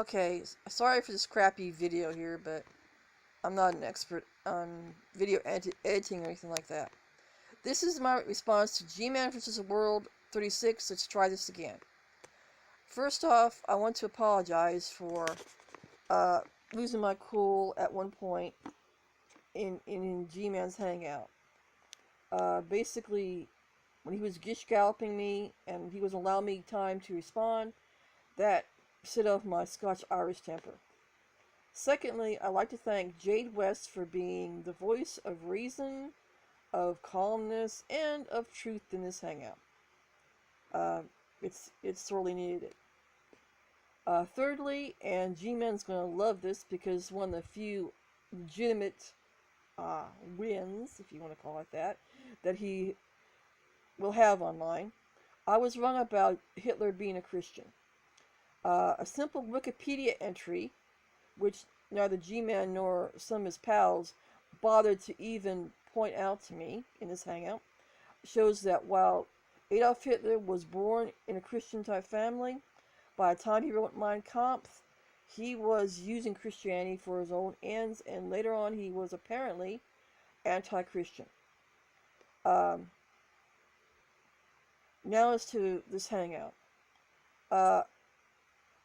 Okay, sorry for this crappy video here, but I'm not an expert on video editing or anything like that. This is my response to Gman vs. World 36. Let's try this again. First off, I want to apologize for uh, losing my cool at one point in G-Man's Hangout. Basically, when he was gish galloping me and he wasn't allowing me time to respond, that set off my Scotch-Irish temper. Secondly, I'd like to thank Jade West for being the voice of reason, of calmness, and of truth in this hangout. Uh, it's sorely needed. Thirdly, and G-Man's gonna love this because it's one of the few legitimate wins, if you want to call it that he will have online. I was wrong about Hitler being a Christian. A simple Wikipedia entry, which neither G-Man nor some of his pals bothered to even point out to me in this hangout, shows that while Adolf Hitler was born in a Christian-type family, by the time he wrote Mein Kampf, he was using Christianity for his own ends, and later on he was apparently anti-Christian. Um, Now as to this hangout. Uh,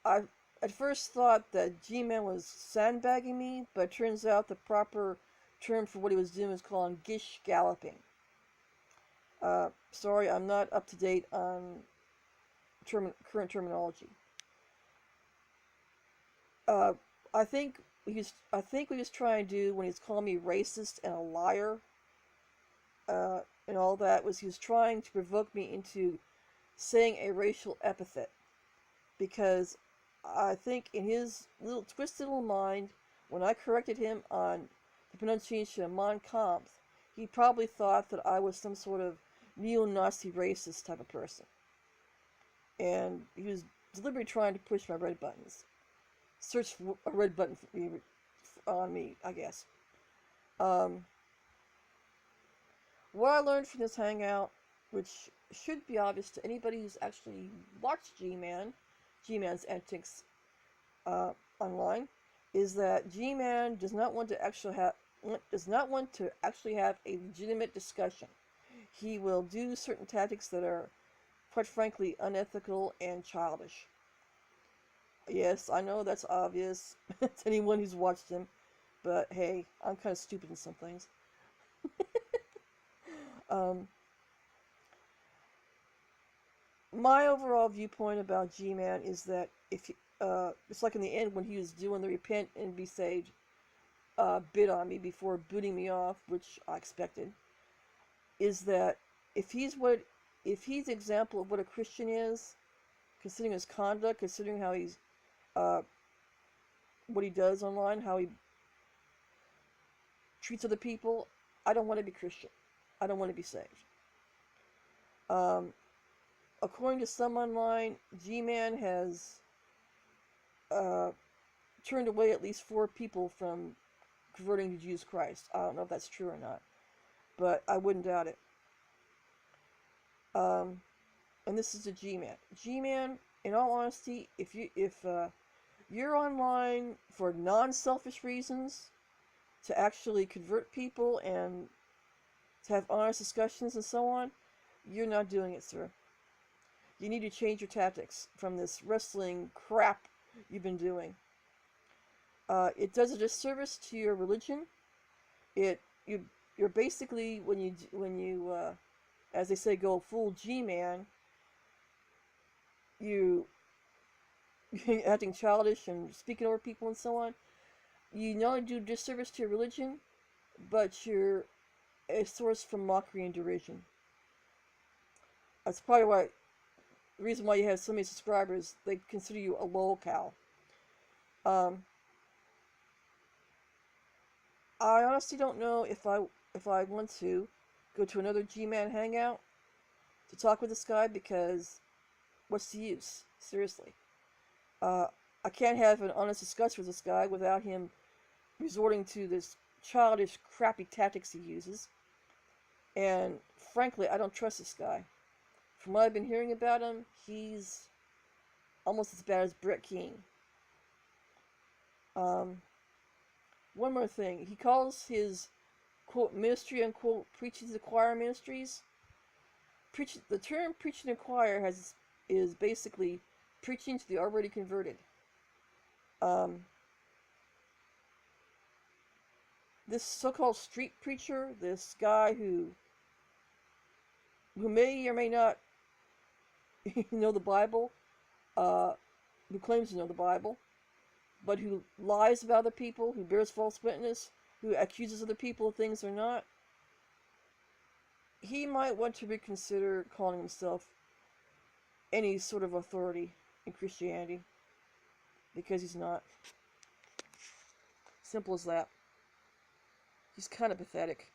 I at first thought that G-Man was sandbagging me, but it turns out the proper term for what he was doing was called gish galloping. Sorry, I'm not up to date on current terminology. Uh, I think what he was trying to do when he's calling me racist and a liar, and all that was he was trying to provoke me into saying a racial epithet, because I think in his little twisted little mind, when I corrected him on the pronunciation of Mein Kampf, he probably thought that I was some sort of neo-Nazi racist type of person. And he was deliberately trying to push my red buttons. Search for a red button for me, on me, I guess. Um, what I learned from this hangout, which should be obvious to anybody who's actually watched G-Man's antics online, is that G-Man does not want to actually have a legitimate discussion. He will do certain tactics that are, quite frankly, unethical and childish. Yes, I know that's obvious to anyone who's watched him, but hey, I'm kind of stupid in some things. um, my overall viewpoint about G-Man is that if it's like in the end when he was doing the repent and be saved bid on me before booting me off, which I expected, is that if he's what if he's example of what a Christian is, considering his conduct, considering how he's uh, what he does online, how he treats other people, I don't want to be Christian. I don't want to be saved. Um, According to some online, G-Man has uh, turned away at least 4 people from converting to Jesus Christ. I don't know if that's true or not, but I wouldn't doubt it. Um, and this is a G-Man. G-Man, in all honesty, if you're online for non-selfish reasons to actually convert people and to have honest discussions and so on, you're not doing it, sir. You need to change your tactics from this wrestling crap you've been doing. It does a disservice to your religion. It you you're basically when you as they say go full G-Man, you acting childish and speaking over people and so on. You not only do disservice to your religion, but you're a source for mockery and derision. That's probably why the reason why you have so many subscribers. They consider you a lolcow. Um, I honestly don't know if I want to go to another G-Man hangout to talk with this guy, because what's the use? Seriously. Uh, I can't have an honest discussion with this guy without him resorting to this childish, crappy tactics he uses. And frankly, I don't trust this guy. From what I've been hearing about him, he's almost as bad as Brett King. Um, one more thing. He calls his quote ministry unquote preaching to the choir ministries. The term preaching to the choir is basically preaching to the already converted. Um, this so-called street preacher, this guy who may or may not know the Bible, uh, who claims to know the Bible, but who lies about other people, who bears false witness, who accuses other people of things they're not, he might want to reconsider calling himself any sort of authority in Christianity, because he's not. Simple as that. He's kind of pathetic.